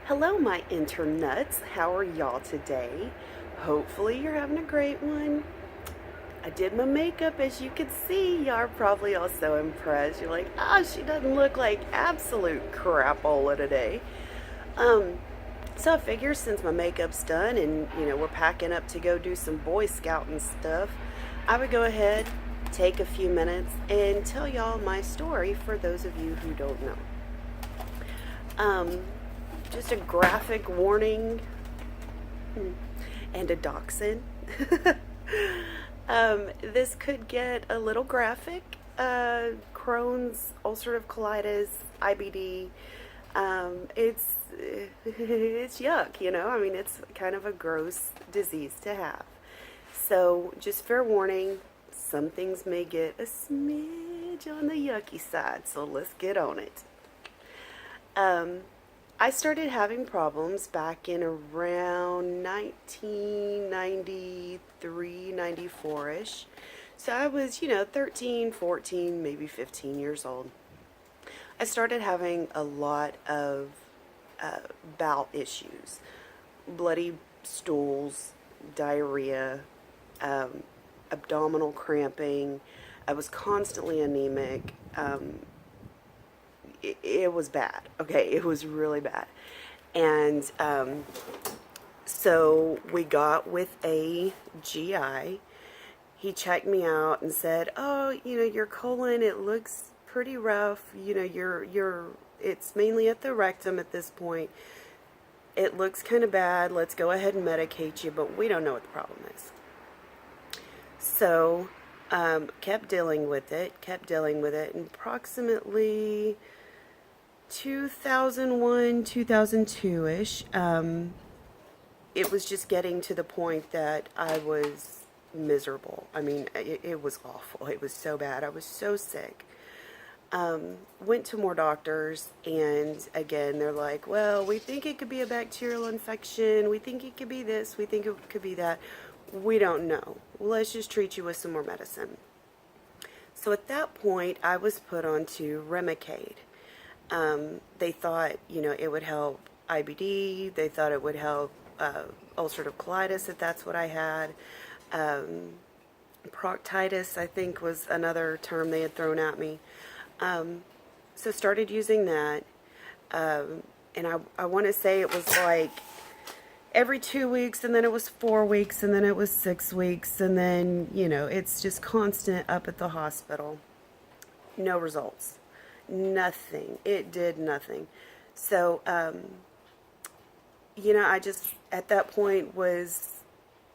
Hello, my internuts. How are y'all today? Hopefully, you're having a great one. I did my makeup, as you can see. Y'all are probably also impressed. You're like, oh, she doesn't look like absolute crapola today. Um, so I figure since my makeup's done and we're packing up to go do some Boy Scouting stuff, I would go ahead, take a few minutes, and tell y'all my story for those of you who don't know. Um, just a graphic warning and a dachshund. This could get a little graphic. Crohn's, ulcerative colitis, IBD. It's yuck, I mean, it's kind of a gross disease to have. So, just fair warning, some things may get a smidge on the yucky side. So let's get on it. Um, I started having problems back in around 1993, 94 ish. So I was, 13, 14, maybe 15 years old. I started having a lot of uh, bowel issues, bloody stools, diarrhea, um, abdominal cramping. I was constantly anemic. It was bad. Okay, it was really bad. And so we got with a GI. He checked me out and said, "Oh, your colon, it looks pretty rough. It's mainly at the rectum at this point. It looks kind of bad. Let's go ahead and medicate you, but we don't know what the problem is." So, kept dealing with it, and approximately 2001, 2002-ish, it was just getting to the point that I was miserable. I mean, it was awful. It was so bad. I was so sick. Went to more doctors, and again, they're like, well, we think it could be a bacterial infection. We think it could be this. We think it could be that. We don't know. Let's just treat you with some more medicine. So at that point, I was put onto Remicade. They thought, it would help IBD. They thought it would help ulcerative colitis if that's what I had. Proctitis, I think, was another term they had thrown at me. So started using that. And I want to say it was like every 2 weeks, and then it was 4 weeks, and then it was 6 weeks, and then, it's just constant up at the hospital. No results. Nothing. It did nothing. So, I just, at that point, was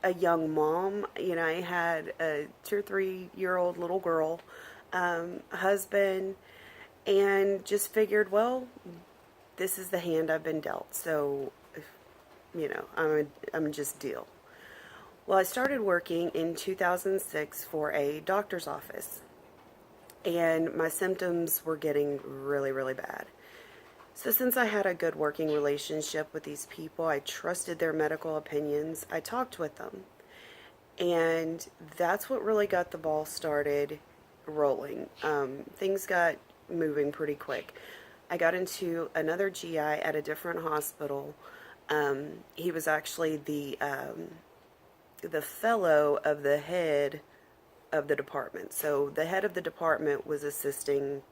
a young mom. I had a 2 or 3 year old little girl, husband, and just figured, well, this is the hand I've been dealt. So, I'm just deal. Well, I started working in 2006 for a doctor's office, and my symptoms were getting really, really bad. So since I had a good working relationship with these people, I trusted their medical opinions. I talked with them. And that's what really got the ball started rolling. Things got moving pretty quick. I got into another GI at a different hospital. He was actually the fellow of the head of the department. So the head of the department was assisting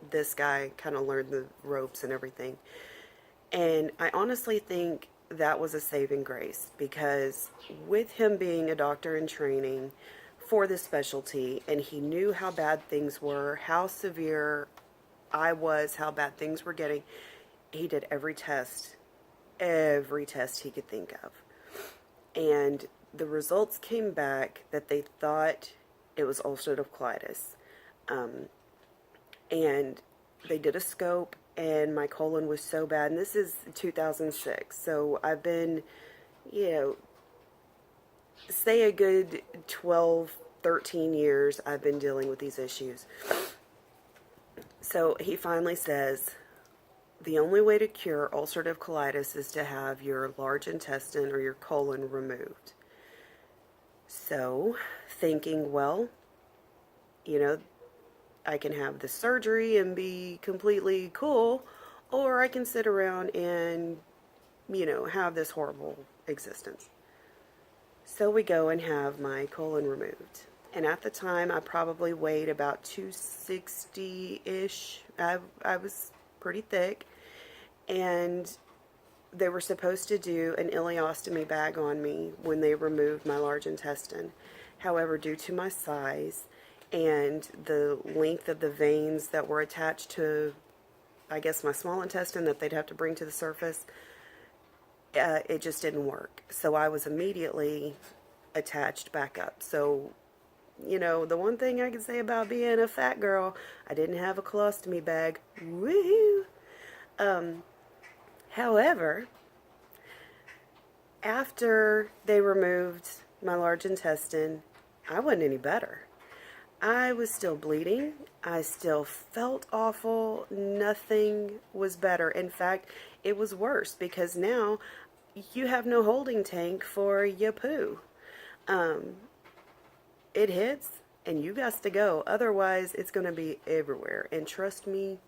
this guy kind of learn the ropes and everything. And I honestly think that was a saving grace, because with him being a doctor in training for this specialty, and he knew how bad things were, how severe I was, how bad things were getting, he did every test he could think of. And the results came back that they thought it was ulcerative colitis. And they did a scope, and my colon was so bad. And this is 2006. So I've been, say a good 12, 13 years I've been dealing with these issues. So he finally says, the only way to cure ulcerative colitis is to have your large intestine or your colon removed. So, thinking, well, I can have the surgery and be completely cool, or I can sit around and have this horrible existence. So we go and have my colon removed. And at the time, I probably weighed about 260-ish. I was pretty thick. And they were supposed to do an ileostomy bag on me when they removed my large intestine. However, due to my size and the length of the veins that were attached to, I guess, my small intestine that they'd have to bring to the surface, it just didn't work. So I was immediately attached back up. So, the one thing I can say about being a fat girl, I didn't have a colostomy bag. Woohoo! However, after they removed my large intestine, I wasn't any better. I was still bleeding. I still felt awful. Nothing was better. In fact, it was worse because now you have no holding tank for your poo. It hits and you got to go. Otherwise, it's going to be everywhere. And trust me,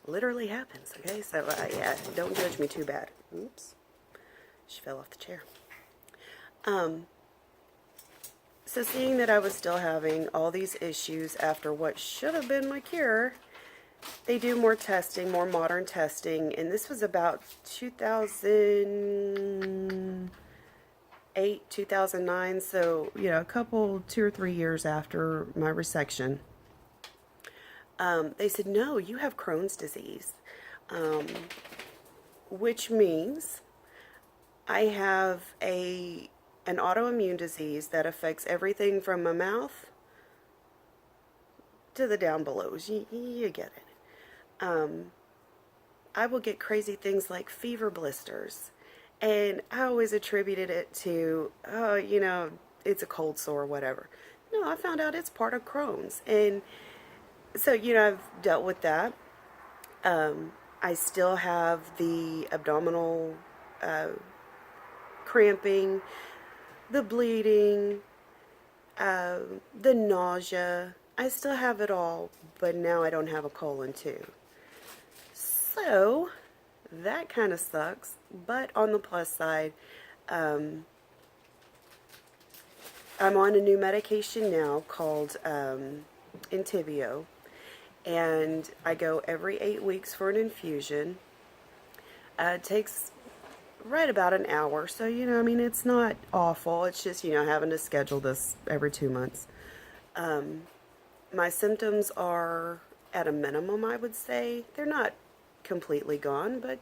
literally happens. Okay, so yeah, don't judge me too bad. Oops, she fell off the chair. So seeing that I was still having all these issues after what should have been my cure, they do more testing, more modern testing, and this was about 2008, 2009, so, a couple, 2 or 3 years after my resection. They said, no, you have Crohn's disease, which means I have an autoimmune disease that affects everything from my mouth to the down below. You get it. I will get crazy things like fever blisters, and I always attributed it to, it's a cold sore or whatever. No, I found out it's part of Crohn's, and so, I've dealt with that. I still have the abdominal cramping, the bleeding, the nausea. I still have it all, but now I don't have a colon too. So, that kind of sucks. But on the plus side, I'm on a new medication now called Intibio. And I go every 8 weeks for an infusion. It takes right about an hour. So, it's not awful. It's just, having to schedule this every 2 months. My symptoms are at a minimum, I would say. They're not completely gone, but,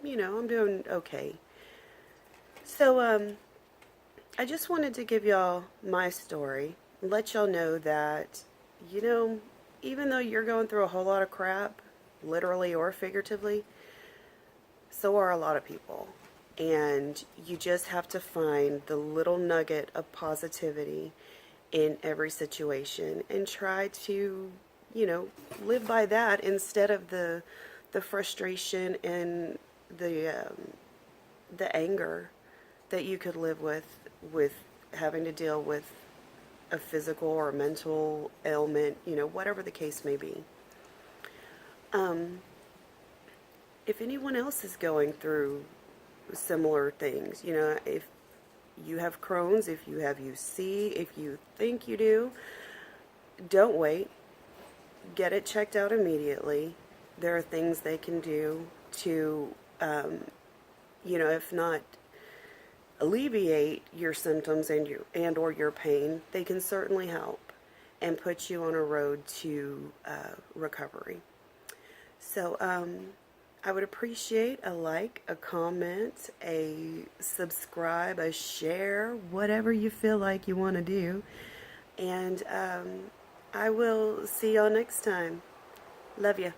I'm doing okay. So, I just wanted to give y'all my story. Let y'all know that, even though you're going through a whole lot of crap, literally or figuratively, so are a lot of people. And you just have to find the little nugget of positivity in every situation and try to, live by that instead of the frustration and the anger that you could live with having to deal with a physical or mental ailment, whatever the case may be. If anyone else is going through similar things, if you have Crohn's, if you have UC, if you think you do, don't wait. Get it checked out immediately. There are things they can do to, if not alleviate your symptoms and or your pain, they can certainly help and put you on a road to recovery. So I would appreciate a like, a comment, a subscribe, a share, whatever you feel like you want to do. And I will see y'all next time. Love ya.